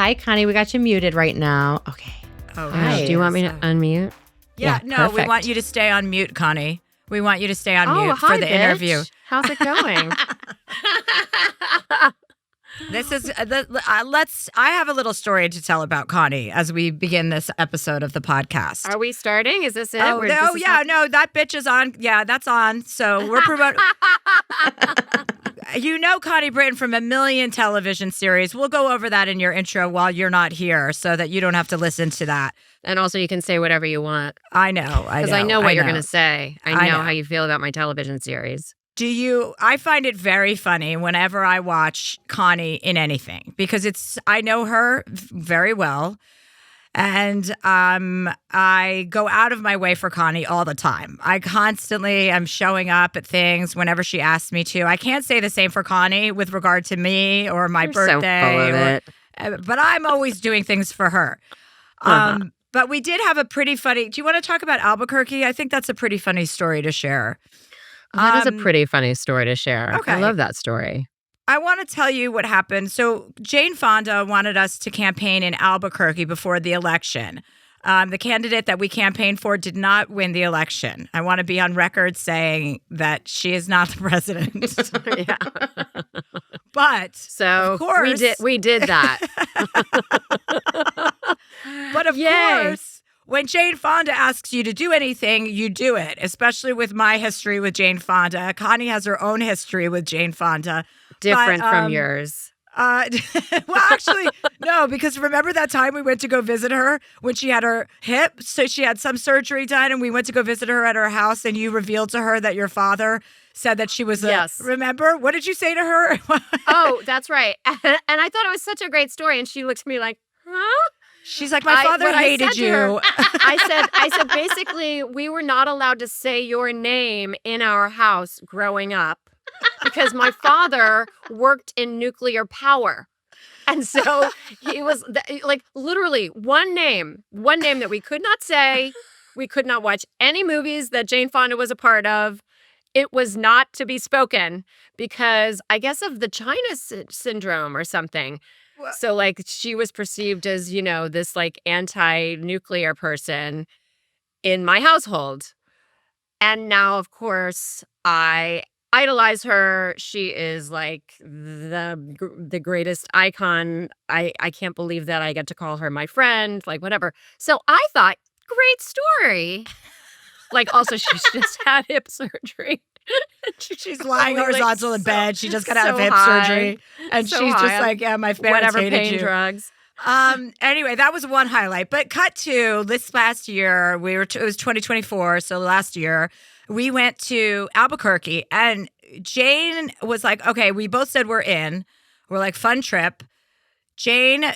Hi, Connie. We got you muted right now. Okay. Oh, Hi. Do you want me to unmute? Yeah, no, perfect. we want you to stay on mute, Connie. We want you to stay on mute hi, for the bitch. interview. How's it going? This is I have a little story to tell about Connie as we begin this episode of the podcast. Are we starting? Is this it? No, that bitch is on. Yeah, that's on. So we're promoting. You know Connie Britton from a million television series. We'll go over that in your intro while you're not here so that you don't have to listen to that. And also you can say whatever you want. I know. Because I know what you're going to say. I know how you feel about my television series. I find it very funny whenever I watch Connie in anything because I know her very well. And I go out of my way for Connie all the time. I constantly am showing up at things whenever she asks me to. I can't say the same for Connie with regard to me or my birthday. So full of it. But I'm always doing things for her. But we did have a pretty funny. Do you want to talk about Albuquerque? I think that's a pretty funny story to share. That is a pretty funny story to share. Okay. I love that story. I want to tell you what happened. So Jane Fonda wanted us to campaign in Albuquerque before the election. The candidate that we campaigned for did not win the election. I want to be on record saying that she is not the president. Yeah. But so of course, we did that. But of course, when Jane Fonda asks you to do anything, you do it, especially with my history with Jane Fonda. Connie has her own history with Jane Fonda. Different from yours. Well, actually, no, because remember that time we went to go visit her when she had her hip? So she had some surgery done, and we went to go visit her at her house, and you revealed to her that your father said that she was yes. Remember? What did you say to her? Oh, that's right. And I thought it was such a great story, and she looked at me like, huh? She's like, my father hated you. I said, basically, we were not allowed to say your name in our house growing up because my father worked in nuclear power. And so he was like literally one name that we could not say. We could not watch any movies that Jane Fonda was a part of. It was not to be spoken because I guess of the China syndrome or something. So, like, she was perceived as, this, like, anti-nuclear person in my household. And now, of course, I idolize her. She is, like, the greatest icon. I can't believe that I get to call her my friend, like, whatever. So I thought, great story. Like, also, she's just had hip surgery. She's lying horizontal in bed. She just got out of hip surgery. And she's just like, yeah, my parents hated pain you. Drugs. Anyway, that was one highlight. But cut to this last year, it was 2024. So last year, we went to Albuquerque. And Jane was like, okay, we both said we're in. We're like, fun trip. Jane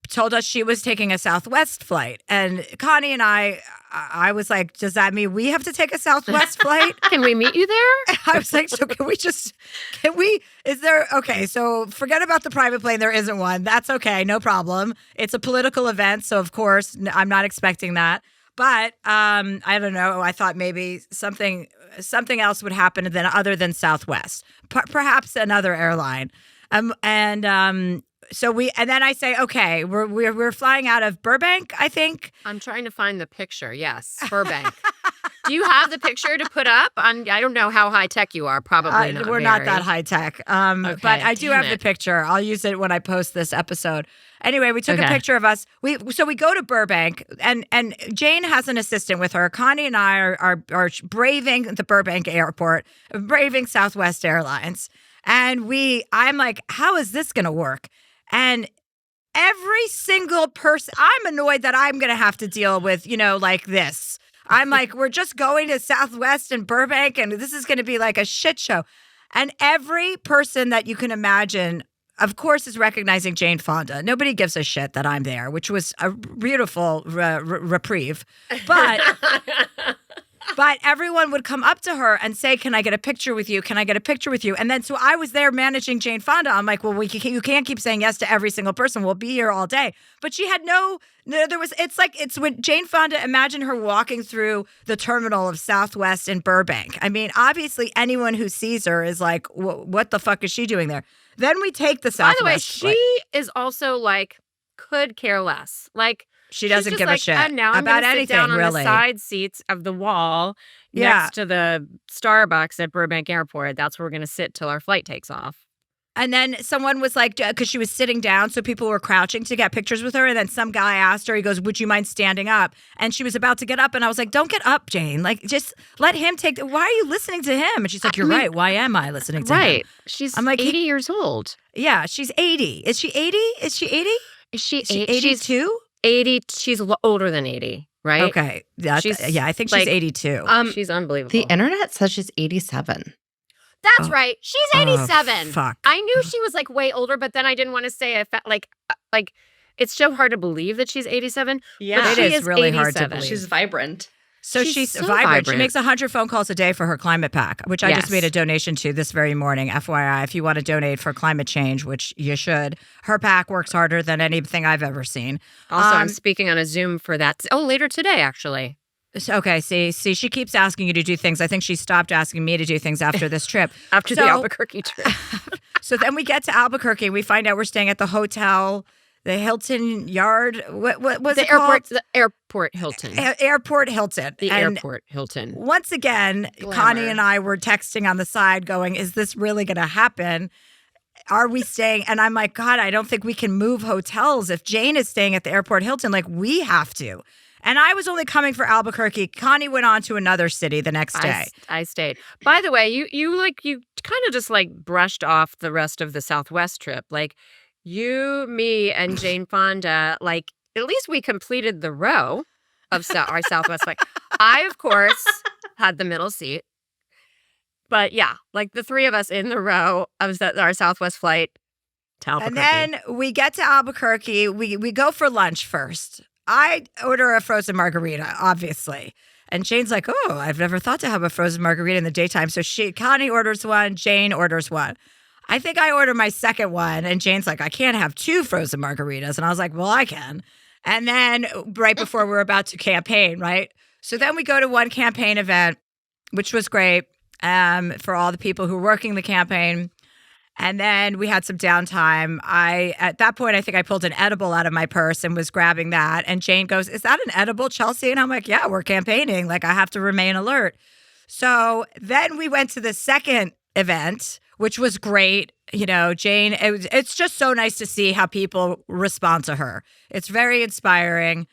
told us she was taking a Southwest flight. And Connie and I was like, does that mean we have to take a Southwest flight? Can we meet you there? I was like, so okay, so forget about the private plane. There isn't one. That's okay. No problem. It's a political event. So of course, I'm not expecting that. But I don't know. I thought maybe something else would happen other than Southwest, perhaps another airline. So then I say, okay, we're flying out of Burbank, I think. I'm trying to find the picture. Yes, Burbank. Do you have the picture to put up? I don't know how high tech you are. Probably not. We're not that high tech. But I do have the picture. I'll use it when I post this episode. Anyway, we took a picture of us. So we go to Burbank, and Jane has an assistant with her. Connie and I are braving the Burbank airport, braving Southwest Airlines. And I'm like, how is this going to work? And every single person, I'm annoyed that I'm going to have to deal with, like this. I'm like, we're just going to Southwest and Burbank, and this is going to be like a shit show. And every person that you can imagine, of course, is recognizing Jane Fonda. Nobody gives a shit that I'm there, which was a beautiful reprieve. But everyone would come up to her and say, can I get a picture with you? Can I get a picture with you? And then so I was there managing Jane Fonda. I'm like, well, you can't keep saying yes to every single person. We'll be here all day. But she had it's when Jane Fonda, imagine her walking through the terminal of Southwest in Burbank. I mean, obviously anyone who sees her is like, what the fuck is she doing there? Then we take the Southwest By the way, flight. she is also like could care less. Like, she doesn't give a shit now I'm about gonna sit anything, down on really. the side seats of the wall next to the Starbucks at Burbank Airport. That's where we're going to sit till our flight takes off. And then someone was like, because she was sitting down, so people were crouching to get pictures with her. And then some guy asked her, he goes, would you mind standing up? And she was about to get up. And I was like, don't get up, Jane. Like, just let him take why are you listening to him? And she's like, you're right. Why am I listening to him? Right. I'm like, 80 years old. Yeah, she's 80. Is she 80? Is she 80? Is she 82? She's 80. She's older than 80, right? Okay. I think she's 82. She's unbelievable. The internet says she's 87. That's right. She's 87. Fuck. I knew she was like way older, but then I didn't want to say it. Like it's so hard to believe that she's 87. Yeah, but it is really hard to believe. She's vibrant. So she's so vibrant. She makes 100 phone calls a day for her climate pack, which I just made a donation to this very morning. FYI, if you want to donate for climate change, which you should, her pack works harder than anything I've ever seen. Also, I'm speaking on a Zoom for that. Oh, later today, actually. Okay, see, she keeps asking you to do things. I think she stopped asking me to do things after this trip. After the Albuquerque trip. So then we get to Albuquerque. We find out we're staying at the hotel, the Hilton Yard. What was it called? The Airport Hilton. Airport Hilton. The Airport Hilton. Once again, Glamour. Connie and I were texting on the side going, is this really going to happen? Are we staying? And I'm like, God, I don't think we can move hotels. If Jane is staying at the Airport Hilton, like we have to. And I was only coming for Albuquerque. Connie went on to another city the next day. I stayed. By the way, you kind of just like brushed off the rest of the Southwest trip. Like you, me, and Jane Fonda, like at least we completed the row of our Southwest flight. I, of course, had the middle seat. But yeah, like the three of us in the row of our Southwest flight to Albuquerque. And then we get to Albuquerque. We go for lunch first. I order a frozen margarita, obviously. And Jane's like, oh, I've never thought to have a frozen margarita in the daytime. So Connie orders one, Jane orders one. I think I order my second one. And Jane's like, I can't have two frozen margaritas. And I was like, well, I can. And then right before we're about to campaign, right? So then we go to one campaign event, which was great for all the people who were working the campaign. And then we had some downtime. At that point, I think I pulled an edible out of my purse and was grabbing that. And Jane goes, is that an edible, Chelsea? And I'm like, yeah, we're campaigning. Like, I have to remain alert. So then we went to the second event, which was great. You know, Jane, it's just so nice to see how people respond to her. It's very inspiring.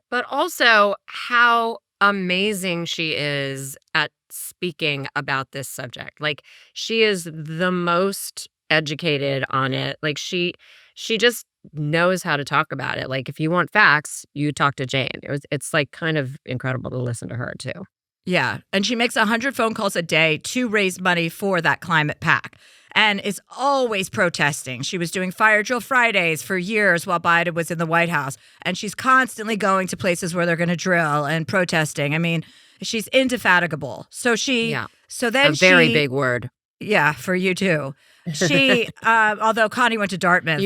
But also how amazing she is at speaking about this subject. Like, she is the most educated on it. Like she just knows how to talk about it. Like if you want facts, you talk to Jane. It's like kind of incredible to listen to her too. Yeah. And she makes 100 phone calls a day to raise money for that climate pack and is always protesting. She was doing Fire Drill Fridays for years while Biden was in the White House. And she's constantly going to places where they're going to drill and protesting. I mean, she's indefatigable. So then a very big word. Yeah, for you too. She, although Connie went to Dartmouth,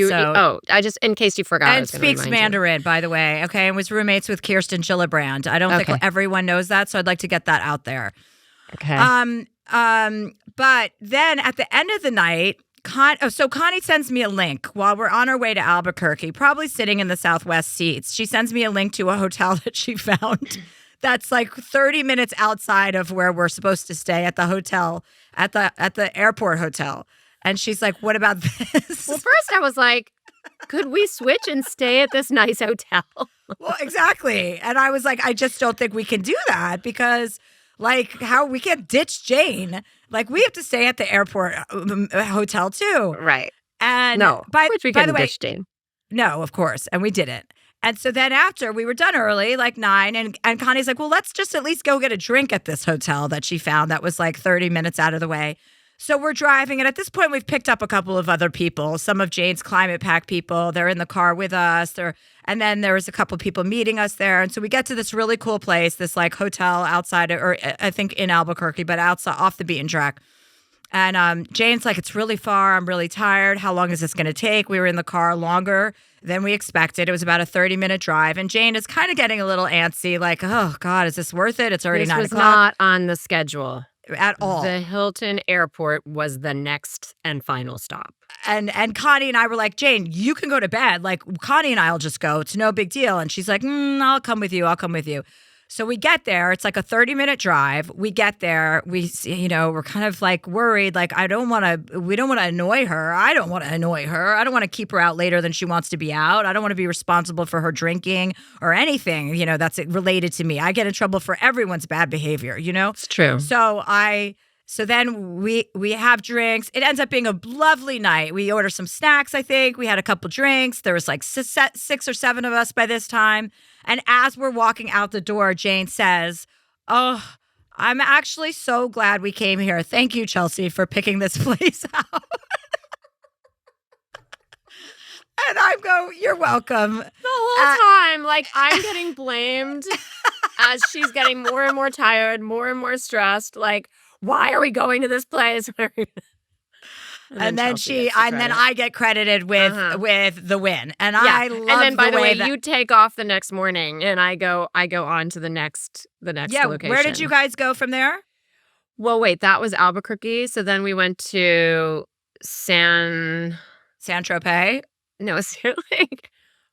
I just, in case you forgot, and speaks Mandarin, by the way, okay, and was roommates with Kirsten Gillibrand. I don't think everyone knows that, so I'd like to get that out there. Okay. But then at the end of the night, so Connie sends me a link while we're on our way to Albuquerque, probably sitting in the Southwest seats. She sends me a link to a hotel that she found that's like 30 minutes outside of where we're supposed to stay at the hotel, at the airport hotel. And she's like, what about this? Well, first I was like, could we switch and stay at this nice hotel? Well, exactly. And I was like, I just don't think we can do that because, like, how we can't ditch Jane. Like, we have to stay at the airport hotel too. Right. And no, by the way, ditch Jane. No, of course. And we didn't. And so then after we were done early, like 9, and Connie's like, well, let's just at least go get a drink at this hotel that she found that was like 30 minutes out of the way. So we're driving, and at this point, we've picked up a couple of other people, some of Jane's climate pack people. They're in the car with us. And then there was a couple of people meeting us there. And so we get to this really cool place, this like hotel outside, or I think in Albuquerque, but outside, off the beaten track. And Jane's like, it's really far. I'm really tired. How long is this going to take? We were in the car longer than we expected. It was about a 30-minute drive. And Jane is kind of getting a little antsy, like, oh, God, is this worth it? It's already 9 o'clock. This was not on the schedule. at all. The Hilton Airport was the next and final stop. And Connie and I were like, Jane, you can go to bed. Like, Connie and I will just go. It's no big deal. And she's like, I'll come with you. I'll come with you. So we get there. It's like a 30-minute drive. We get there. We're kind of like worried. Like, we don't want to annoy her. I don't want to annoy her. I don't want to keep her out later than she wants to be out. I don't want to be responsible for her drinking or anything, that's related to me. I get in trouble for everyone's bad behavior, It's true. So then we have drinks. It ends up being a lovely night. We order some snacks, I think. We had a couple drinks. There was like 6 or 7 of us by this time. And as we're walking out the door, Jane says, "Oh, I'm actually so glad we came here. Thank you, Chelsea, for picking this place out." And I go, "You're welcome." The whole time, like, I'm getting blamed as she's getting more and more tired, more and more stressed. Like, why are we going to this place? And then I get credited with the win. And I love and then by the way, that you take off the next morning and I go on to the next location. Where did you guys go from there? Well, wait, that was Albuquerque. So then we went to San Tropez? No,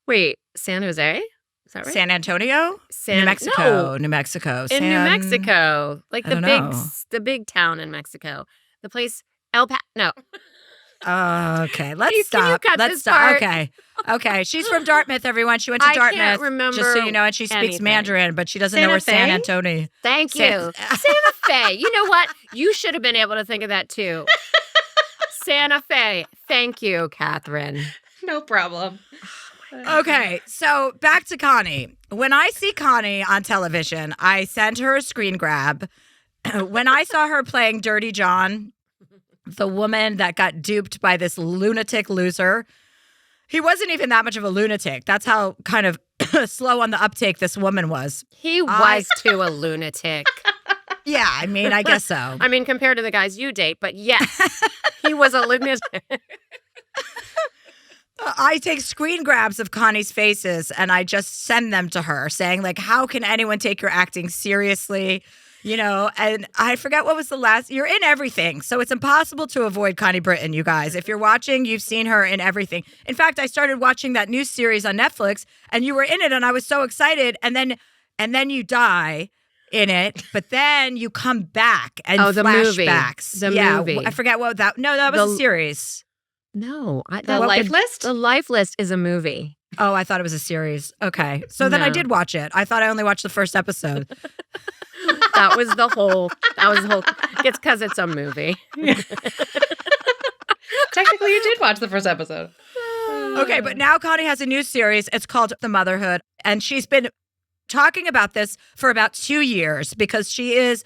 wait, San Jose? Is that right? San Antonio? New Mexico. New Mexico. In New Mexico. Like the big town in Mexico. The place No. Okay, let's stop. Let's stop. Okay. She's from Dartmouth, everyone. She went to Dartmouth. I can't remember just so you know, and she speaks Mandarin, but she doesn't know where San Antonio. Thank you. Santa Fe. You know what? You should have been able to think of that too. Santa Fe. Thank you, Catherine. No problem. Okay, so back to Connie. When I see Connie on television, I send her a screen grab. When I saw her playing Dirty John, the woman that got duped by this lunatic loser, he wasn't even that much of a lunatic. That's how kind of slow on the uptake this woman was. He was too a lunatic. Yeah, I mean, I guess so. I mean, compared to the guys you date, but yes, he was a lunatic. I take screen grabs of Connie's faces and I just send them to her saying, like, how can anyone take your acting seriously? And I forget what was the last. You're in everything. So it's impossible to avoid Connie Britton, you guys. If you're watching, you've seen her in everything. In fact, I started watching that new series on Netflix and you were in it and I was so excited. And then you die in it, but then you come back and flashbacks. The movie. I forget what that. No, that was a series. No. The Life List? The Life List is a movie. Oh, I thought it was a series. Okay. So then I did watch it. I thought I only watched the first episode. That was the whole. It's because it's a movie. Technically, you did watch the first episode. Okay, but now Connie has a new series. It's called The Motherhood. And she's been talking about this for about 2 years because she's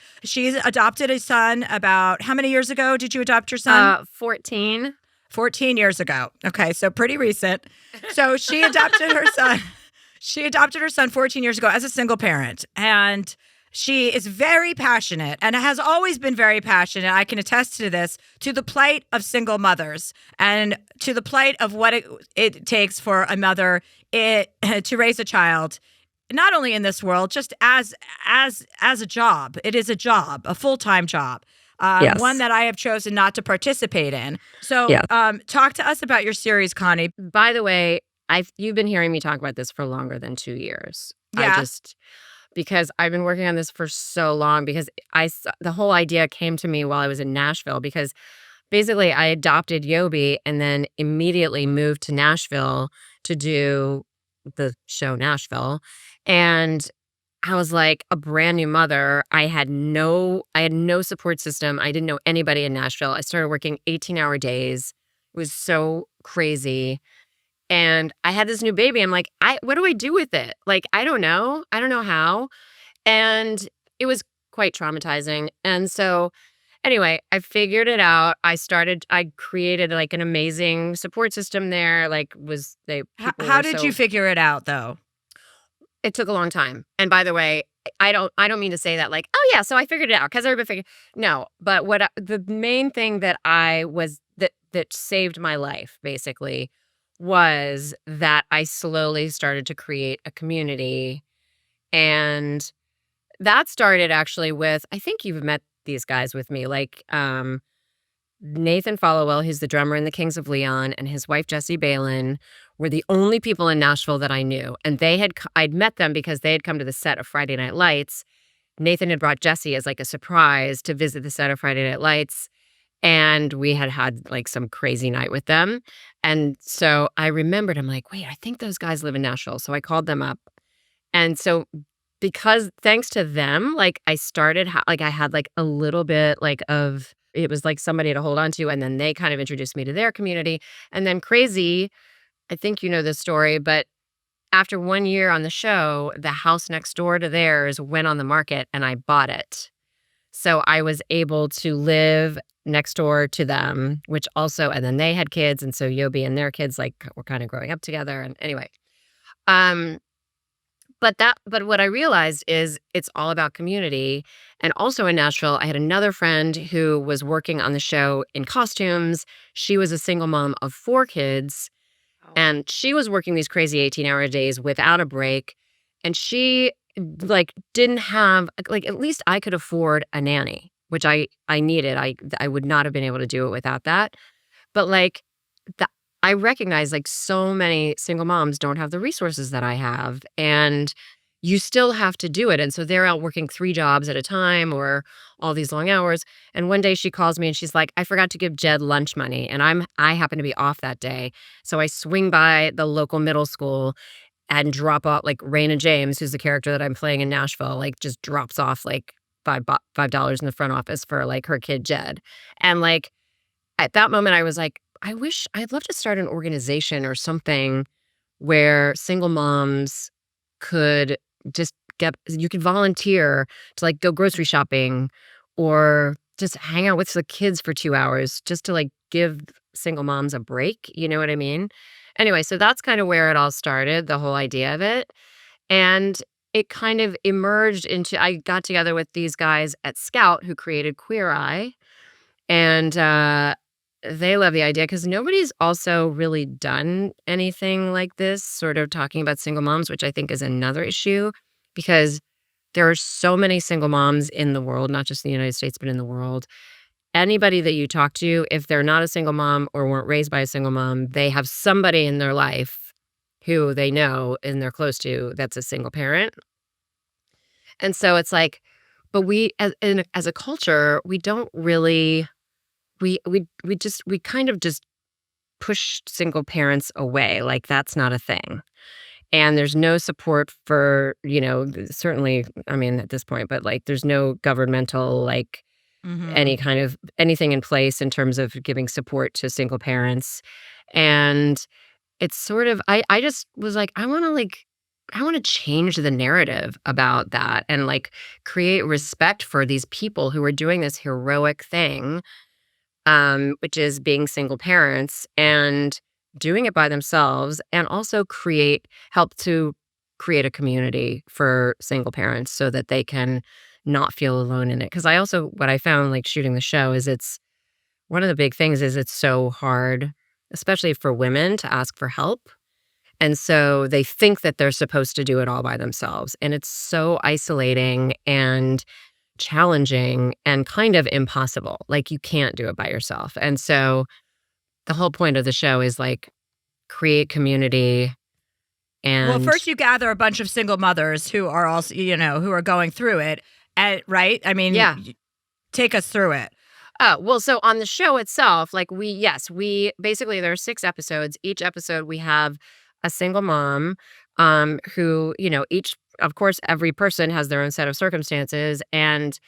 adopted a son about, how many years ago did you adopt your son? 14. 14 years ago. Okay, so pretty recent. So she adopted her son. She adopted her son 14 years ago as a single parent. And she is very passionate and has always been very passionate. I can attest to this, to the plight of single mothers and to the plight of what it takes for a mother to raise a child, not only in this world, just as a job. It is a job, a full-time job. Yes. One that I have chosen not to participate in. So talk to us about your series, Connie. By the way, you've been hearing me talk about this for longer than 2 years. Yeah. Because I've been working on this for so long because the whole idea came to me while I was in Nashville because basically I adopted Yobi and then immediately moved to Nashville to do the show Nashville. And I was like a brand new mother. I had no support system. I didn't know anybody in Nashville. I started working 18-hour days. It was so crazy. And I had this new baby. I'm like, what do I do with it? Like, I don't know. I don't know how. And it was quite traumatizing. And so anyway, I figured it out. I created like an amazing support system there. How did you figure it out though? It took a long time. And by the way, I don't mean to say that like, oh yeah, so I figured it out because everybody figured. No, but the main thing that that saved my life basically was that I slowly started to create a community. And that started actually with, I think you've met these guys with me. Like Nathan Followell, who's the drummer in the Kings of Leon, and his wife Jessie Balin were the only people in Nashville that I knew. And I'd met them because they had come to the set of Friday Night Lights. Nathan had brought Jessie as like a surprise to visit the set of Friday Night Lights. And we had like some crazy night with them. And so I remembered, I'm like, wait, I think those guys live in Nashville. So I called them up. And so because thanks to them, like I started, like I had like a little bit like of, it was like somebody to hold on to. And then they kind of introduced me to their community. And then crazy, I think you know this story, but after 1 year on the show, the house next door to theirs went on the market and I bought it. So I was able to live next door to them, which also, and then they had kids. And so Yobi and their kids like were kind of growing up together. And anyway, but what I realized is it's all about community. And also in Nashville, I had another friend who was working on the show in costumes. She was a single mom of 4 kids. And she was working these crazy 18-hour days without a break. And she like didn't have, like at least I could afford a nanny, which I needed. I would not have been able to do it without that. But like I recognize like so many single moms don't have the resources that I have. And you still have to do it. And so they're out working 3 jobs at a time or all these long hours. And one day she calls me and she's like, I forgot to give Jed lunch money. And I happen to be off that day. So I swing by the local middle school and drop off, like Raina James, who's the character that I'm playing in Nashville, like just drops off like $5 in the front office for like her kid Jed. And like at that moment I was like, I'd love to start an organization or something where single moms could just you could volunteer to like go grocery shopping or just hang out with the kids for 2 hours just to like give single moms a break. You know what I mean? Anyway, so that's kind of where it all started, the whole idea of it. And it kind of emerged into, I got together with these guys at Scout who created Queer Eye. And they love the idea because nobody's also really done anything like this, sort of talking about single moms, which I think is another issue because there are so many single moms in the world, not just in the United States, but in the world. Anybody that you talk to, if they're not a single mom or weren't raised by a single mom, they have somebody in their life who they know and they're close to that's a single parent. And so it's like, but we as a culture, we don't really, we kind of just push single parents away. Like that's not a thing. And there's no support for, certainly, I mean, at this point, but like there's no governmental, like any kind of anything in place in terms of giving support to single parents. And it's sort of, I just was like, I want to change the narrative about that and like create respect for these people who are doing this heroic thing, which is being single parents and doing it by themselves, and also help to create a community for single parents so that they can not feel alone in it. Because what I found like shooting the show is it's one of the big things is it's so hard, especially for women, to ask for help. And so they think that they're supposed to do it all by themselves. And it's so isolating and challenging and kind of impossible. Like you can't do it by yourself. And so the whole point of the show is like create community. And well, first you gather a bunch of single mothers who are also, who are going through it. Right? I mean, yeah. Take us through it. Well, so on the show itself, like we basically there are 6 episodes. Each episode we have a single mom who, each, of course, every person has their own set of circumstances. And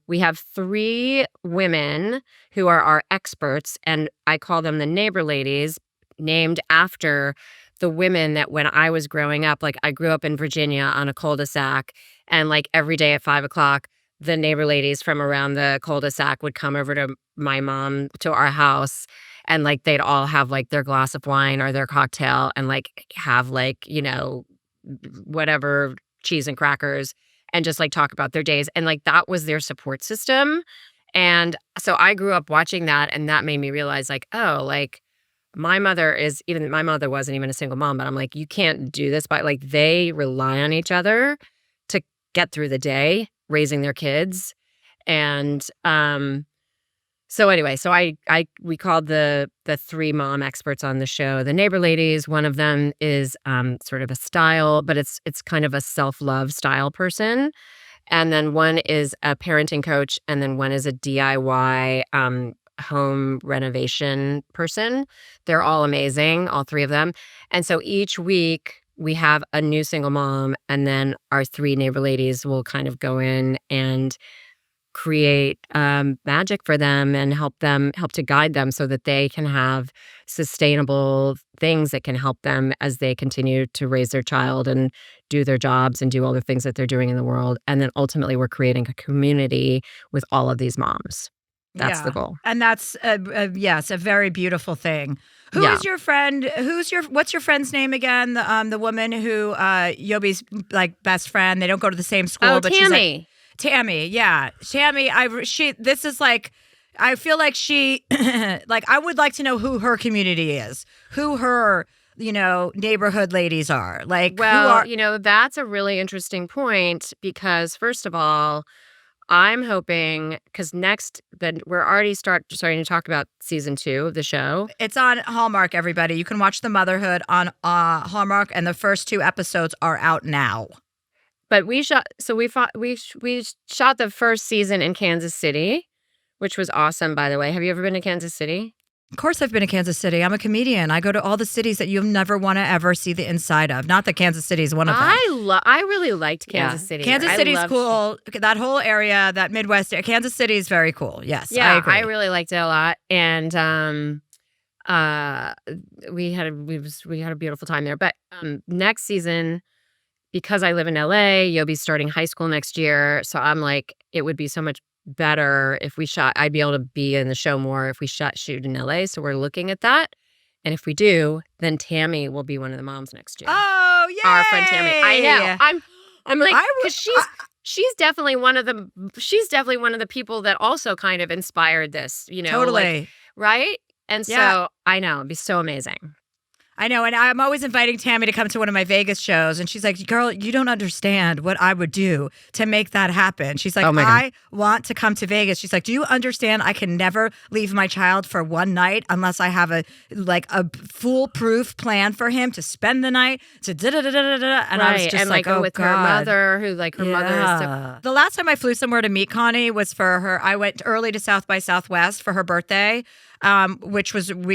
we have 3 women who are our experts, and I call them the neighbor ladies, named after the women that when I was growing up, like I grew up in Virginia on a cul-de-sac, and like every day at 5:00, the neighbor ladies from around the cul-de-sac would come over to my mom, to our house, and like they'd all have like their glass of wine or their cocktail and like have like, whatever, cheese and crackers, and just like talk about their days. And like that was their support system. And so I grew up watching that, and that made me realize like, oh, like my mother wasn't even a single mom, but I'm like, you can't do this by like they rely on each other to get through the day raising their kids. And so anyway, we called the three mom experts on the show the neighbor ladies. One of them is sort of a style, but it's kind of a self-love style person. And then one is a parenting coach, and then one is a DIY home renovation person. They're all amazing, all three of them. And so each week we have a new single mom, and then our three neighbor ladies will kind of go in and create magic for them and help to guide them so that they can have sustainable things that can help them as they continue to raise their child and do their jobs and do all the things that they're doing in the world. And then ultimately we're creating a community with all of these moms. That's the goal. And that's yes, a very beautiful thing. Who is your friend? What's your friend's name again? The woman who Yobi's like best friend. They don't go to the same school, but Tammy. She's like, Tammy, yeah. Tammy, this is like, I feel like she, like, I would like to know who her community is, who her, neighborhood ladies are. Like, well, that's a really interesting point because, first of all, I'm hoping, because we're already starting to talk about season 2 of the show. It's on Hallmark, everybody. You can watch the Motherhood on Hallmark, and the first 2 episodes are out now. But we shot the first season in Kansas City, which was awesome, by the way. Have you ever been to Kansas City? Of course I've been to Kansas City. I'm a comedian. I go to all the cities that you'll never want to ever see the inside of. Not that Kansas City is one of them. I really liked Kansas City. Kansas City's cool. That whole area, that Midwest, Kansas City is very cool. Yes, yeah, I agree. I really liked it a lot. And we had a beautiful time there. But next season, because I live in LA, Yobi's starting high school next year. So I'm like, it would be so much better if we shot. I'd be able to be in the show more if we shoot in LA. So we're looking at that. And if we do, then Tammy will be one of the moms next year. Oh, yay! Our friend Tammy. I know. I'm like, because she's definitely one of the people that also kind of inspired this, Totally. like, right? And so I know, it'd be so amazing. I know, and I'm always inviting Tammy to come to one of my Vegas shows, and she's like, girl, you don't understand what I would do to make that happen. She's like, I want to come to Vegas. She's like, do you understand I can never leave my child for one night unless I have a foolproof plan for him to spend the night, to da-da-da-da-da-da. And I was just like, oh, with God. her mother, who like her mother is so... The last time I flew somewhere to meet Connie was for her. I went early to South by Southwest for her birthday, we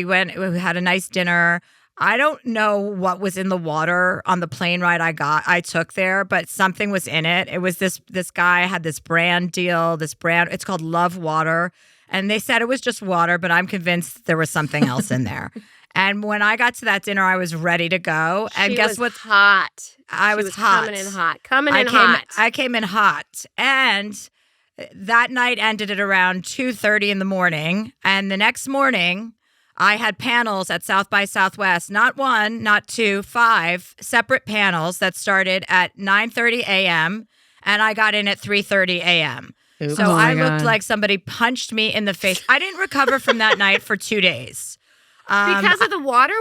had a nice dinner. I don't know what was in the water on the plane ride I took there, but something was in it. It was this guy had this brand deal, it's called Love Water. And they said it was just water, but I'm convinced there was something else in there. And when I got to that dinner, I was ready to go. And guess what? Hot. I was hot. Coming in hot. I came in hot. And that night ended at around 2:30 in the morning. And the next morning, I had panels at South by Southwest, not 1, not 2, 5 separate panels that started at 9:30 a.m. and I got in at 3:30 a.m. So I looked like somebody punched me in the face. I didn't recover from that night for 2 days. Because of the water,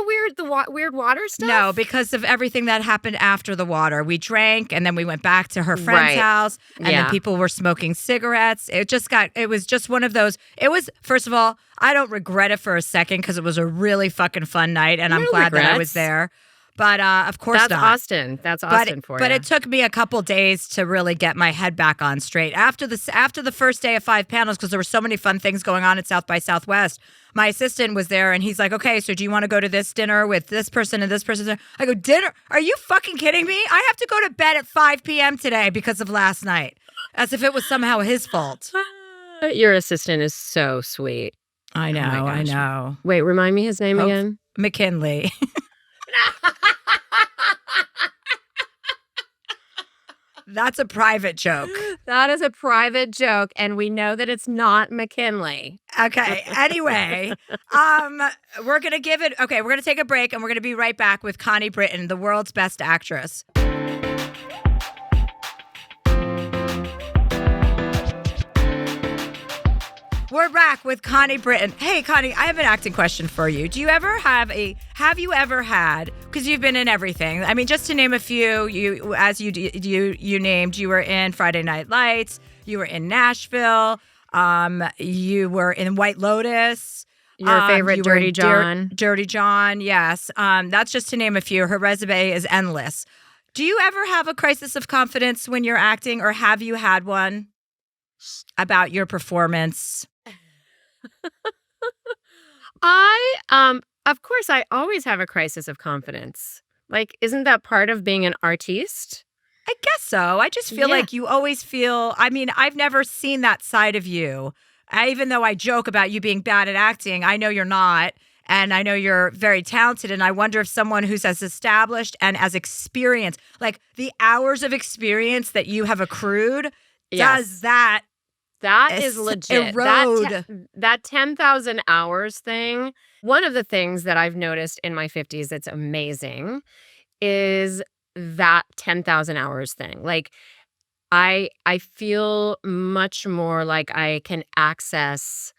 weird water stuff? No, because of everything that happened after the water. We drank, and then we went back to her friend's house, and then people were smoking cigarettes. It was just one of those. It was, first of all, I don't regret it for a second because it was a really fucking fun night, and I'm glad that I was there. But of course That's not. Austin. That's Austin for you. But it took me a couple days to really get my head back on straight. After the first day of 5 panels, because there were so many fun things going on at South by Southwest, my assistant was there, and he's like, okay, so do you want to go to this dinner with this person and this person? I go, dinner? Are you fucking kidding me? I have to go to bed at 5 p.m. today because of last night. As if it was somehow his fault. Your assistant is so sweet. I know, I know. Wait, remind me his name again? McKinley. That's a private joke. That is a private joke, and we know that it's not McKinley. Okay. Anyway, we're going to take a break, and we're going to be right back with Connie Britton, the world's best actress. We're back with Connie Britton. Hey, Connie, I have an acting question for you. Have you ever had, because you've been in everything. I mean, just to name a few, you named, you were in Friday Night Lights, you were in Nashville, you were in White Lotus. Your favorite, Dirty John. Dirty John, yes. That's just to name a few. Her resume is endless. Do you ever have a crisis of confidence when you're acting, or have you had one about your performance? Of course, I always have a crisis of confidence. Like, isn't that part of being an artiste? I guess so. I just feel like you always feel, I mean, I've never seen that side of you. Even though I joke about you being bad at acting, I know you're not. And I know you're very talented. And I wonder if someone who's as established and as experienced, like the hours of experience that you have accrued, does that is legit. Erode. That 10,000 hours thing, one of the things that I've noticed in my 50s that's amazing is that 10,000 hours thing. Like, I feel much more like I can access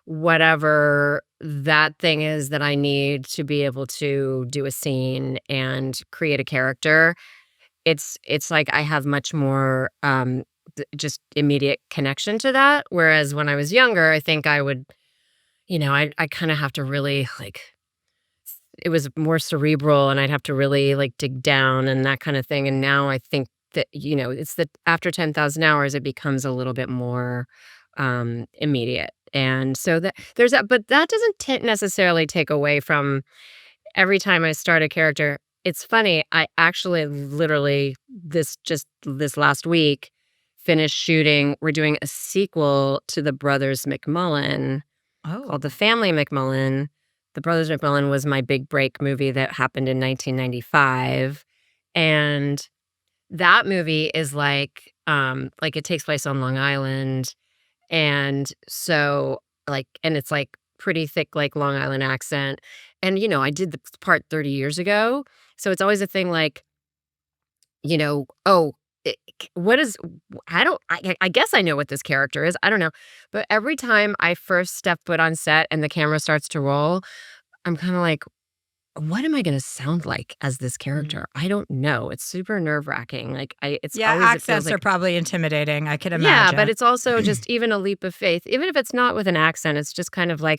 whatever that thing is that I need to be able to do a scene and create a character. It's like I have much more just immediate connection to that. Whereas when I was younger, I think I would, I kind of have to really it was more cerebral and I'd have to really dig down and that kind of thing. And now I think that, it's that after 10,000 hours, it becomes a little bit more immediate. And so there's that, but that doesn't necessarily take away from every time I start a character. It's funny. I actually literally this last week finished shooting. We're doing a sequel to the Brothers McMullen called The Family McMullen. The Brothers McMullen was my big break movie that happened in 1995. And that movie is like it takes place on Long Island. And so and it's pretty thick, Long Island accent. And, I did the part 30 years ago. So it's always a thing I guess I know what this character is. I don't know. But every time I first step foot on set and the camera starts to roll, I'm kind of like, what am I going to sound like as this character? I don't know. It's super nerve-wracking. Accents are probably intimidating. I can imagine. Yeah, but it's also just even a leap of faith. Even if it's not with an accent, it's just kind of I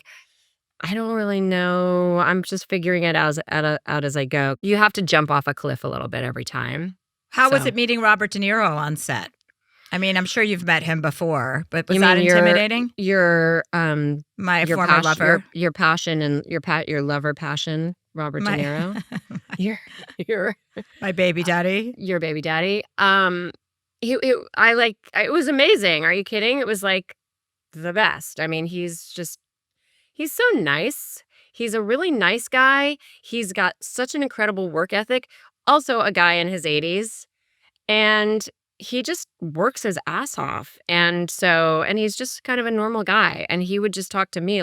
don't really know. I'm just figuring it out as I go. You have to jump off a cliff a little bit every time. How was it meeting Robert De Niro on set? I mean, I'm sure you've met him before, but was that intimidating? My former lover. Your passion and your lover passion, Robert De Niro. You're my baby daddy. Your baby daddy. It was amazing. Are you kidding? It was the best. I mean, he's so nice. He's a really nice guy. He's got such an incredible work ethic. Also a guy in his 80s. And he just works his ass off. And he's just kind of a normal guy. And he would just talk to me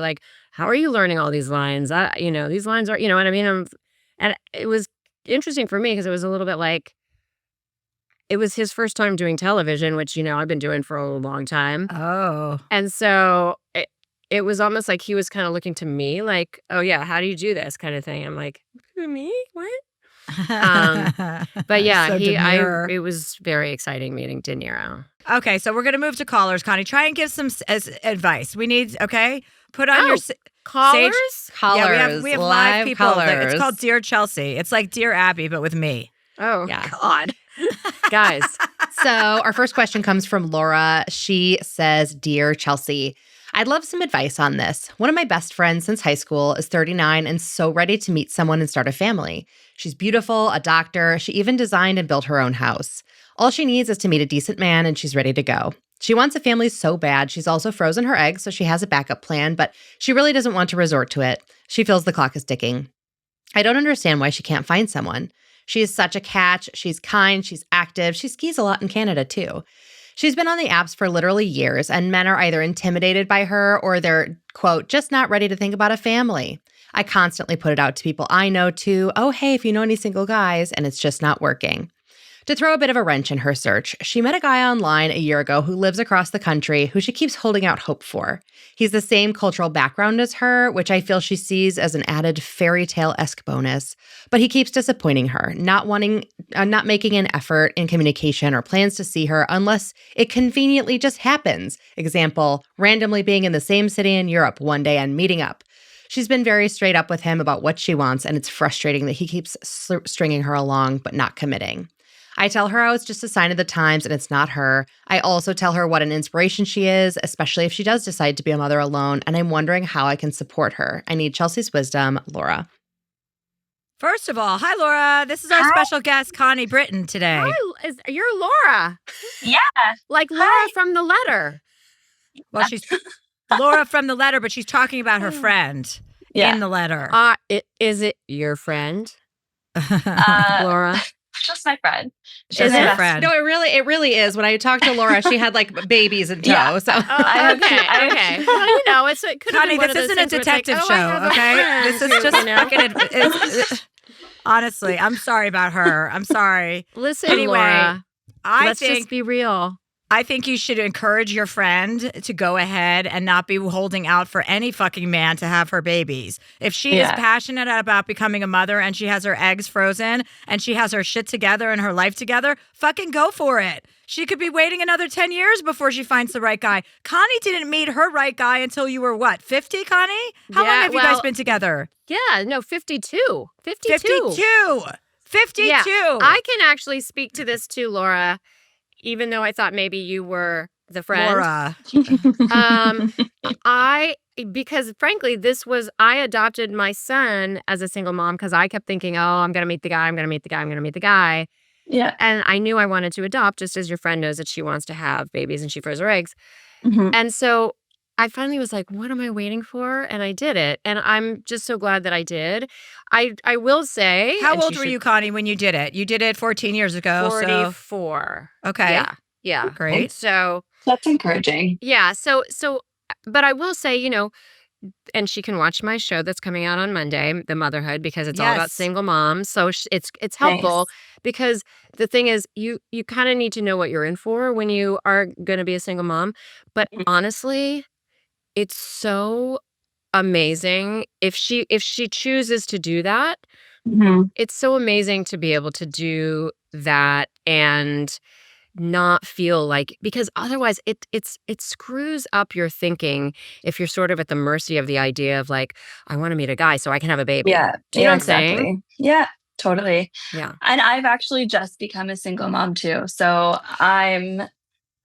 how are you learning all these lines? These lines are, you know what I mean? And it was interesting for me because it was a little bit it was his first time doing television, which, I've been doing for a long time. Oh. And so it was almost like he was kind of looking to me oh, yeah, how do you do this kind of thing? I'm like, me? What? But yeah, it was very exciting meeting De Niro. Okay, so we're going to move to callers. Connie, try and give some advice. We need, put on your callers? Callers. Yeah, we have live people. Callers. It's called Dear Chelsea. It's like Dear Abby, but with me. Oh, yeah. God. Guys. So our first question comes from Laura. She says, Dear Chelsea, I'd love some advice on this. One of my best friends since high school is 39 and so ready to meet someone and start a family. She's beautiful, a doctor. She even designed and built her own house. All she needs is to meet a decent man and she's ready to go. She wants a family so bad. She's also frozen her eggs, so she has a backup plan, but she really doesn't want to resort to it. She feels the clock is ticking. I don't understand why she can't find someone. She is such a catch. She's kind. She's active. She skis a lot in Canada, too. She's been on the apps for literally years, and men are either intimidated by her or they're, quote, just not ready to think about a family. I constantly put it out to people I know too. Oh, hey, if you know any single guys, and it's just not working. To throw a bit of a wrench in her search, she met a guy online a year ago who lives across the country who she keeps holding out hope for. He's the same cultural background as her, which I feel she sees as an added fairy tale-esque bonus, but he keeps disappointing her, not making an effort in communication or plans to see her unless it conveniently just happens. Example, randomly being in the same city in Europe one day and meeting up. She's been very straight up with him about what she wants, and it's frustrating that he keeps stringing her along but not committing. I tell her how it's just a sign of the times and it's not her. I also tell her what an inspiration she is, especially if she does decide to be a mother alone, and I'm wondering how I can support her. I need Chelsea's wisdom. Laura. First of all, hi, Laura. This is our special guest, Connie Britton, today. Hi, you're Laura. Yeah. Like Laura from the letter. Well, she's Laura from the letter, but she's talking about her friend in the letter. Is it your friend, Laura? Just my friend. She's her friend. No, it really is. When I talked to Laura, she had like babies in tow. Yeah. So okay. Well, you know, it could have Connie, been one this of those isn't a things where it's like, detective oh, I show, have a okay? friend This is who, just you know. fucking. Honestly, I'm sorry about her. I'm sorry. Listen, Anyway, Laura, let's think just be real. I think you should encourage your friend to go ahead and not be holding out for any fucking man to have her babies. If she is passionate about becoming a mother and she has her eggs frozen and she has her shit together and her life together, fucking go for it. She could be waiting another 10 years before she finds the right guy. Connie didn't meet her right guy until you were what, 50, Connie? How long have you guys been together? Yeah, no, 52. 52. Yeah, I can actually speak to this too, Laura. Even though I thought maybe you were the friend. Laura. Because frankly, I adopted my son as a single mom because I kept thinking, oh, I'm going to meet the guy. Yeah. And I knew I wanted to adopt, just as your friend knows that she wants to have babies and she froze her eggs. Mm-hmm. And so I finally was like, what am I waiting for? And I did it. And I'm just so glad that I did. I will say. How old were you, Connie, when you did it? You did it 14 years ago. 44. So. Okay. Yeah. Great. So. That's encouraging. Yeah. So, but I will say, and she can watch my show that's coming out on Monday, The Motherhood, because it's all about single moms. So it's helpful because the thing is, you kind of need to know what you're in for when you are going to be a single mom. But honestly, it's so amazing if she chooses to do that. Mm-hmm. It's so amazing to be able to do that and not feel like, because otherwise it screws up your thinking if you're sort of at the mercy of the idea of like, I want to meet a guy so I can have a baby. Yeah. Do you know what I'm saying? Yeah, totally. Yeah. And I've actually just become a single mom too. So I'm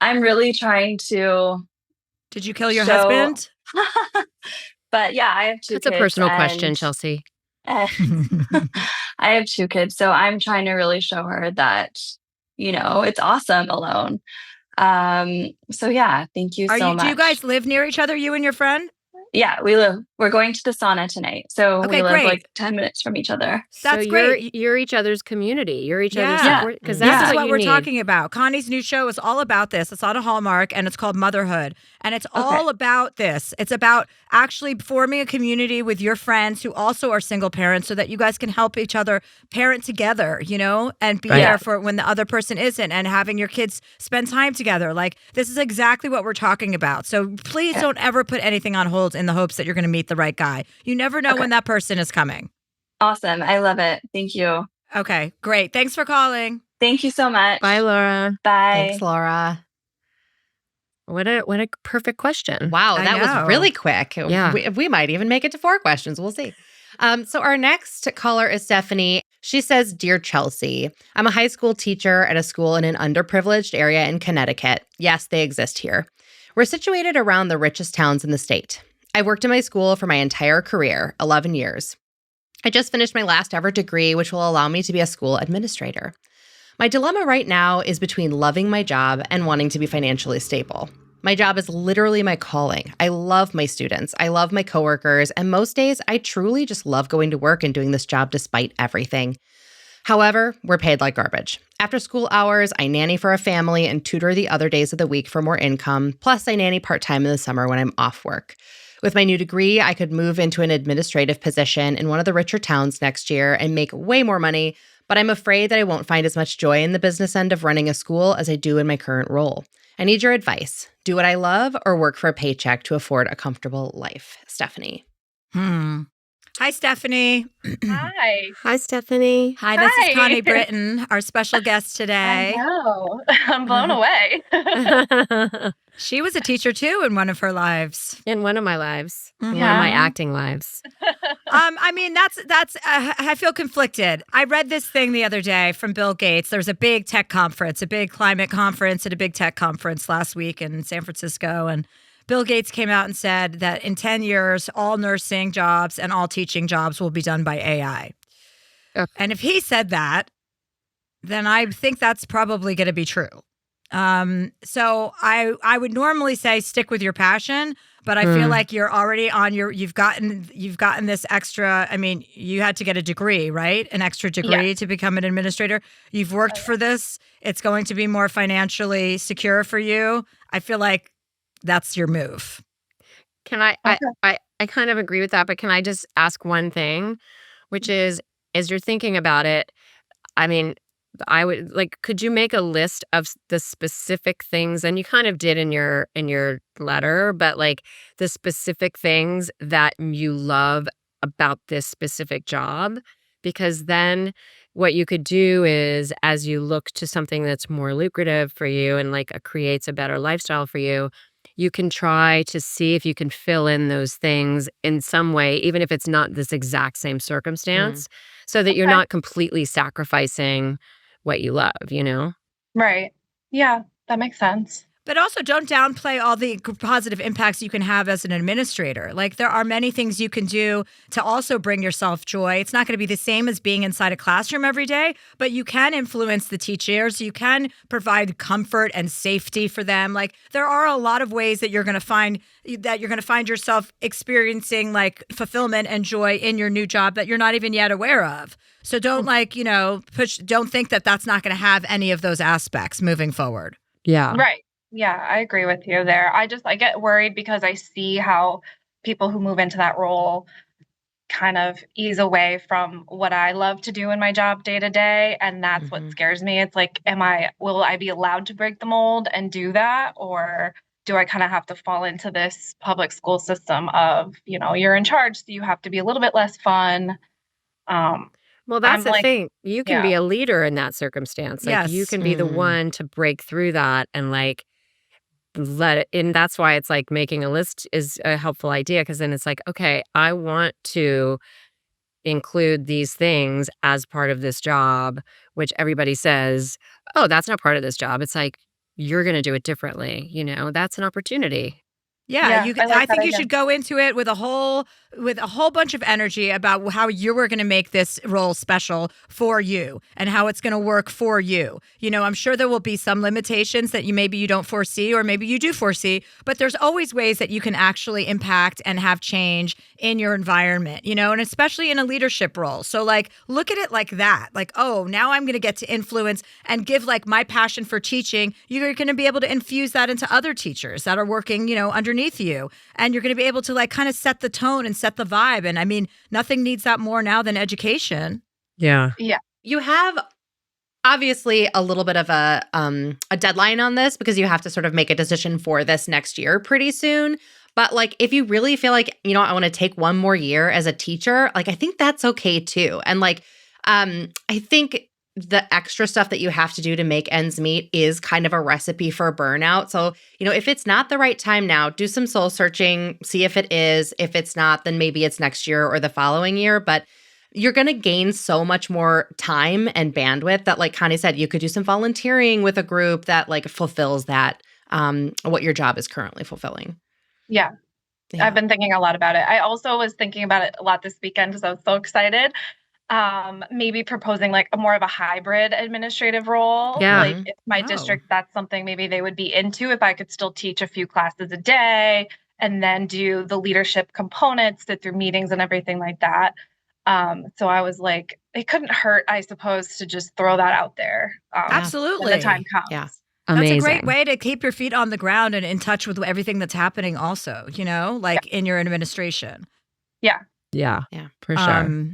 really trying to. Did you kill your husband? But yeah, I have two kids. That's a personal question, Chelsea. I have two kids. So I'm trying to really show her that, it's awesome alone. So yeah, thank you so much. Do you guys live near each other, you and your friend? Yeah, we're going to the sauna tonight. So we live like 10 minutes from each other. That's so great. You're each other's community. You're each other's support. Because this that's is what we're need. talking about. Connie's new show is all about this. It's on a Hallmark and it's called Motherhood. And it's all about this. It's about actually forming a community with your friends who also are single parents so that you guys can help each other parent together, and be there for when the other person isn't, and having your kids spend time together. Like, this is exactly what we're talking about. So please don't ever put anything on hold in the hopes that you're going to meet the right guy. You never know when that person is coming. Awesome. I love it. Thank you. Okay, great. Thanks for calling. Thank you so much. Bye, Laura. Bye. Thanks, Laura. What a perfect question. Wow, that was really quick. Yeah. We might even make it to 4 questions. We'll see. So our next caller is Stephanie. She says, Dear Chelsea, I'm a high school teacher at a school in an underprivileged area in Connecticut. Yes, they exist here. We're situated around the richest towns in the state. I worked in my school for my entire career, 11 years. I just finished my last ever degree, which will allow me to be a school administrator. My dilemma right now is between loving my job and wanting to be financially stable. My job is literally my calling. I love my students. I love my coworkers. And most days, I truly just love going to work and doing this job despite everything. However, we're paid like garbage. After school hours, I nanny for a family and tutor the other days of the week for more income. Plus, I nanny part-time in the summer when I'm off work. With my new degree, I could move into an administrative position in one of the richer towns next year and make way more money, but I'm afraid that I won't find as much joy in the business end of running a school as I do in my current role. I need your advice. Do what I love or work for a paycheck to afford a comfortable life? Stephanie. Hi, Stephanie. Hi. Hi, Stephanie. Hi, this is Connie Britton, our special guest today. I know. I'm blown away. She was a teacher too in one of her lives. In one of my lives. In one of my acting lives. I mean, that's. I feel conflicted. I read this thing the other day from Bill Gates. There was a big tech conference, a big climate conference, and a big tech conference last week in San Francisco, and Bill Gates came out and said that in 10 years, all nursing jobs and all teaching jobs will be done by AI. And if he said that, then I think that's probably going to be true. So I would normally say stick with your passion, but I feel like you're already on you've gotten this extra. I mean, you had to get a degree, right? An extra degree to become an administrator. You've worked for this. It's going to be more financially secure for you. I feel like that's your move. Can I kind of agree with that, but can I just ask one thing, which is, as you're thinking about it, I mean, I would could you make a list of the specific things, and you kind of did in your letter, but like the specific things that you love about this specific job? Because then what you could do is, as you look to something that's more lucrative for you and creates a better lifestyle for you, you can try to see if you can fill in those things in some way, even if it's not this exact same circumstance, so that you're not completely sacrificing what you love, you know? Right. Yeah, that makes sense. But also don't downplay all the positive impacts you can have as an administrator. Like, there are many things you can do to also bring yourself joy. It's not going to be the same as being inside a classroom every day, but you can influence the teachers. You can provide comfort and safety for them. Like, there are a lot of ways that you're going to find yourself experiencing fulfillment and joy in your new job that you're not even yet aware of. So don't don't think that that's not going to have any of those aspects moving forward. Yeah. Right. Yeah, I agree with you there. I get worried because I see how people who move into that role kind of ease away from what I love to do in my job day to day. And that's what scares me. It's like, will I be allowed to break the mold and do that? Or do I kind of have to fall into this public school system of, you're in charge, so you have to be a little bit less fun? Well, that's the thing. You can be a leader in that circumstance. Yes. You can be the one to break through that and let it in. That's why it's making a list is a helpful idea, because then it's okay, I want to include these things as part of this job, which everybody says, oh, that's not part of this job. It's you're going to do it differently. That's an opportunity. Yeah, I think you should go into it with a whole bunch of energy about how you were going to make this role special for you and how it's going to work for you. I'm sure there will be some limitations that maybe you don't foresee, or maybe you do foresee, but there's always ways that you can actually impact and have change in your environment, and especially in a leadership role. So look at it like that. Oh, now I'm going to get to influence and give my passion for teaching. You're going to be able to infuse that into other teachers that are working, underneath you, and you're going to be able to kind of set the tone and set the vibe. And I mean, nothing needs that more now than education. Yeah. You have obviously a little bit of a deadline on this, because you have to sort of make a decision for this next year pretty soon. But if you really feel I want to take one more year as a teacher, I think that's okay too. And I think the extra stuff that you have to do to make ends meet is kind of a recipe for burnout. So, if it's not the right time now, do some soul searching, see if it is. If it's not, then maybe it's next year or the following year. But you're going to gain so much more time and bandwidth that, like Connie said, you could do some volunteering with a group that fulfills that, what your job is currently fulfilling. Yeah. I've been thinking a lot about it. I also was thinking about it a lot this weekend because I was so excited. Maybe proposing a more of a hybrid administrative role. Yeah. If my district, that's something maybe they would be into, if I could still teach a few classes a day and then do the leadership components, sit through meetings and everything like that. So I was it couldn't hurt, I suppose, to just throw that out there. Absolutely. When the time comes. Yeah. Amazing. That's a great way to keep your feet on the ground and in touch with everything that's happening also, in your administration. Yeah. Yeah. Yeah. For sure.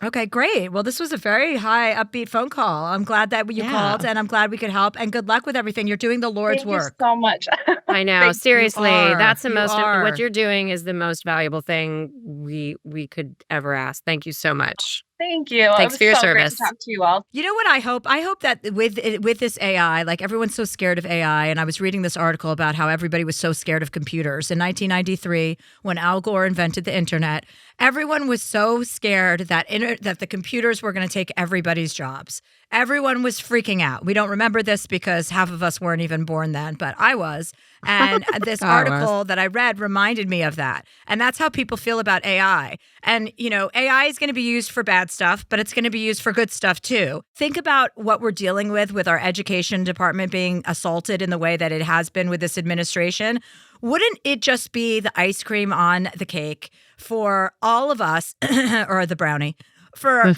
Okay, great. Well, this was a very high upbeat phone call. I'm glad that you called, and I'm glad we could help. And good luck with everything. You're doing the Lord's work. Thank you so much. I know. Seriously, that's the most. are. What you're doing is the most valuable thing we could ever ask. Thank you so much. Thank you. Thanks for your so great service. to talk to you all. You know what I hope? I hope that with this AI, like everyone's so scared of AI, and I was reading this article about how everybody was so scared of computers. In 1993, when Al Gore invented the internet, everyone was so scared that that the computers were going to take everybody's jobs. Everyone was freaking out. We don't remember this because half of us weren't even born then, but I was. And this article that I read reminded me of that. And that's how people feel about AI. And, you know, AI is going to be used for bad stuff, but it's going to be used for good stuff too. Think about what we're dealing with our education department being assaulted in the way that it has been with this administration. Wouldn't it just be the ice cream on the cake for all of us, or the brownie, for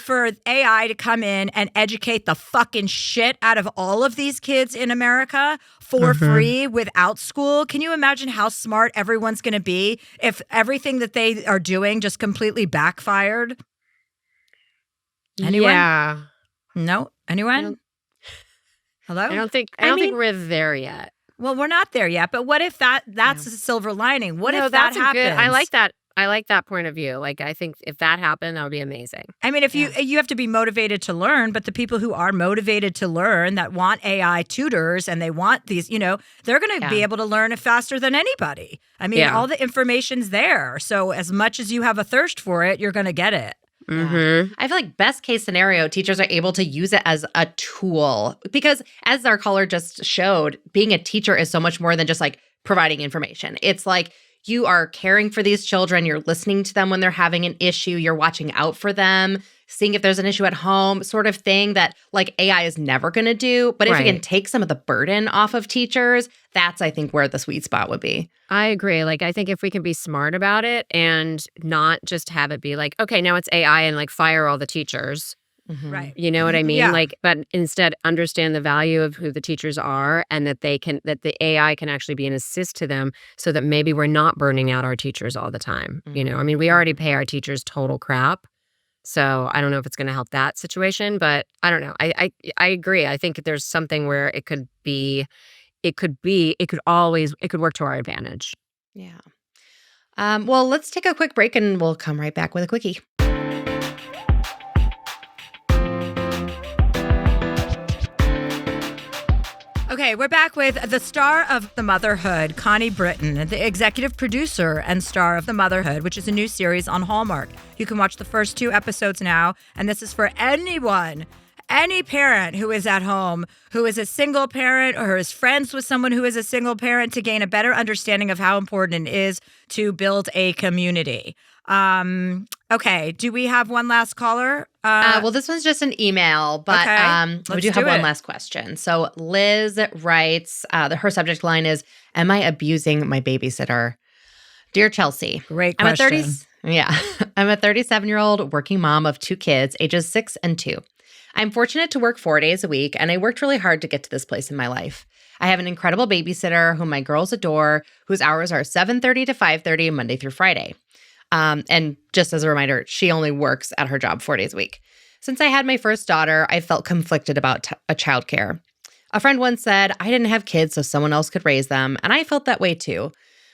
AI to come in and educate the fucking shit out of all of these kids in America for free without school? Can you imagine how smart everyone's going to be if everything that they are doing just completely backfired? Anyone? Yeah. No? Anyone? Hello? I don't think we're there yet. Well, we're not there yet, but what if that's a silver lining? What if that happens? I like that. I like that point of view. Like, I think if that happened, that would be amazing. I mean, if you have to be motivated to learn, but the people who are motivated to learn, that want AI tutors and they want these, you know, they're going to be able to learn it faster than anybody. I mean, all the information's there. So as much as you have a thirst for it, you're going to get it. I feel like best case scenario, teachers are able to use it as a tool because as our caller just showed, being a teacher is so much more than just like providing information. It's like you are caring for these children. You're listening to them when they're having an issue. You're watching out for them, seeing if there's an issue at home, sort of thing that like AI is never going to do. But if it can take some of the burden off of teachers, that's, I think, where the sweet spot would be. I agree. Like, I think if we can be smart about it and not just have it be like, okay, now it's AI and like fire all the teachers. Right. You know what I mean? Yeah. Like, but instead understand the value of who the teachers are and that that the AI can actually be an assist to them so that maybe we're not burning out our teachers all the time. You know, I mean, we already pay our teachers total crap. So I don't know if it's going to help that situation, but I don't know. I agree. I think there's something where it could work to our advantage. Yeah. Well, let's take a quick break and we'll come right back with a quickie. Okay, we're back with the star of the Motherhood, Connie Britton, the executive producer and star of the Motherhood, which is a new series on Hallmark. You can watch the first 2 episodes now, and this is for anyone, any parent who is at home, who is a single parent or is friends with someone who is a single parent, to gain a better understanding of how important it is to build a community. Okay, do we have one last caller? Well, this one's just an email, but we do have one last question. So Liz writes, her subject line is, "Am I abusing my babysitter?" Dear Chelsea. Great question. I'm a 37-year-old working mom of 2 kids, ages 6 and 2. I'm fortunate to work 4 days a week, and I worked really hard to get to this place in my life. I have an incredible babysitter whom my girls adore, whose hours are 7:30 to 5:30 Monday through Friday. And just as a reminder, she only works at her job 4 days a week. Since I had my first daughter, I felt conflicted about childcare. A friend once said, I didn't have kids so someone else could raise them, and I felt that way too.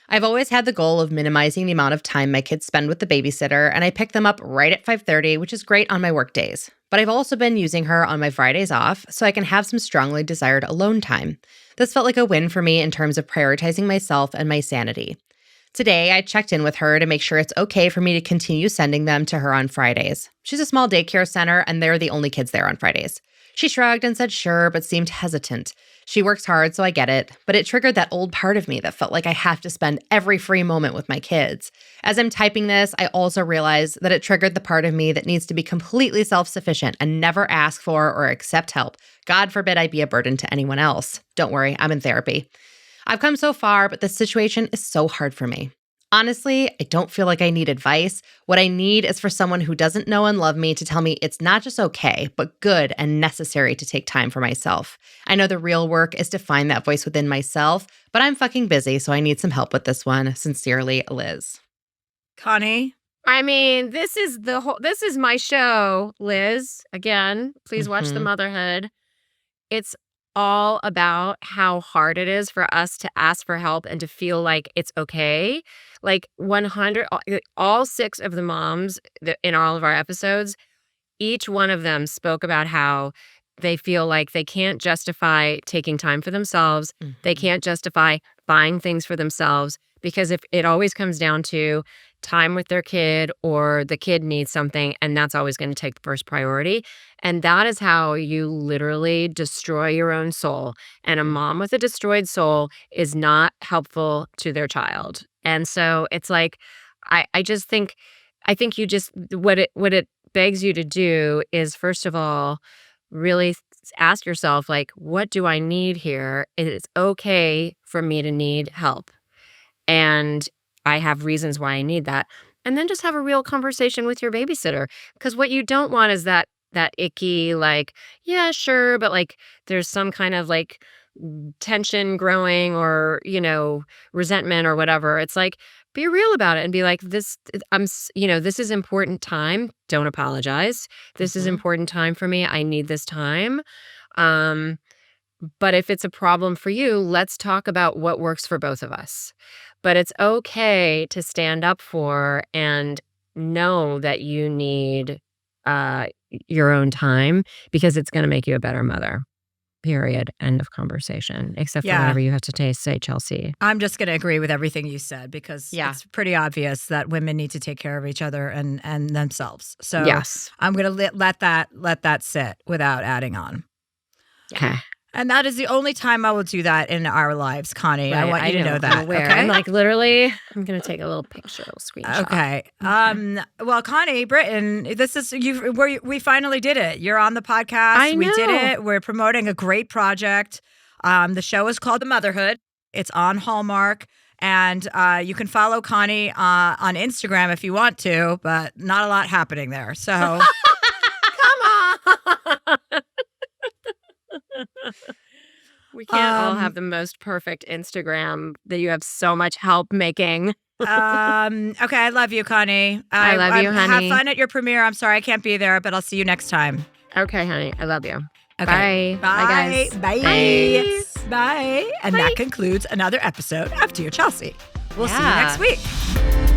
I've always had the goal of minimizing the amount of time my kids spend with the babysitter, and I pick them up right at 5:30, which is great on my work days. But I've also been using her on my Fridays off so I can have some strongly desired alone time. This felt like a win for me in terms of prioritizing myself and my sanity. Today, I checked in with her to make sure it's okay for me to continue sending them to her on Fridays. She's a small daycare center, and they're the only kids there on Fridays. She shrugged and said sure, but seemed hesitant. She works hard, so I get it, but it triggered that old part of me that felt like I have to spend every free moment with my kids. As I'm typing this, I also realized that it triggered the part of me that needs to be completely self-sufficient and never ask for or accept help. God forbid I be a burden to anyone else. Don't worry, I'm in therapy. I've come so far, but this situation is so hard for me. Honestly, I don't feel like I need advice. What I need is for someone who doesn't know and love me to tell me it's not just okay, but good and necessary to take time for myself. I know the real work is to find that voice within myself, but I'm fucking busy, so I need some help with this one. Sincerely, Liz. Connie, I mean, this is my show, Liz. Again, please watch the Motherhood. It's all about how hard it is for us to ask for help and to feel like it's okay. Like 100, all 6 of the moms in all of our episodes, each one of them spoke about how they feel like they can't justify taking time for themselves. They can't justify buying things for themselves because if it always comes down to time with their kid or the kid needs something, and that's always going to take the first priority. And that is how you literally destroy your own soul. And a mom with a destroyed soul is not helpful to their child. And so it's like, I think you just, what it begs you to do is, first of all, really ask yourself, like, what do I need here? It's okay for me to need help. And I have reasons why I need that. And then just have a real conversation with your babysitter. Because what you don't want is that icky, like, yeah, sure, but like there's some kind of like tension growing or, resentment or whatever. It's like, be real about it and be like, this is important time. Don't apologize. This is important time for me. I need this time. But if it's a problem for you, let's talk about what works for both of us. But it's okay to stand up for and know that you need your own time because it's going to make you a better mother. Period. End of conversation. Except for whatever you have to say, Chelsea. I'm just going to agree with everything you said because it's pretty obvious that women need to take care of each other and themselves. So I'm going to let that sit without adding on. Okay. And that is the only time I will do that in our lives, Connie. Right, I want you to know that. I'm aware. Okay? I'm like literally, I'm going to take a little picture, a little screenshot. Okay. Well, Connie Britton, this is we finally did it. You're on the podcast. I know. We did it. We're promoting a great project. The show is called The Motherhood. It's on Hallmark. And you can follow Connie on Instagram if you want to, but not a lot happening there. So come on. We can't all have the most perfect Instagram that you have so much help making. Okay, I love you, Connie. I love you, honey. Have fun at your premiere. I'm sorry I can't be there, but I'll see you next time. Okay, honey. I love you. Okay. Bye. Bye, guys. Bye. Bye. And that concludes another episode of Dear Chelsea. We'll see you next week.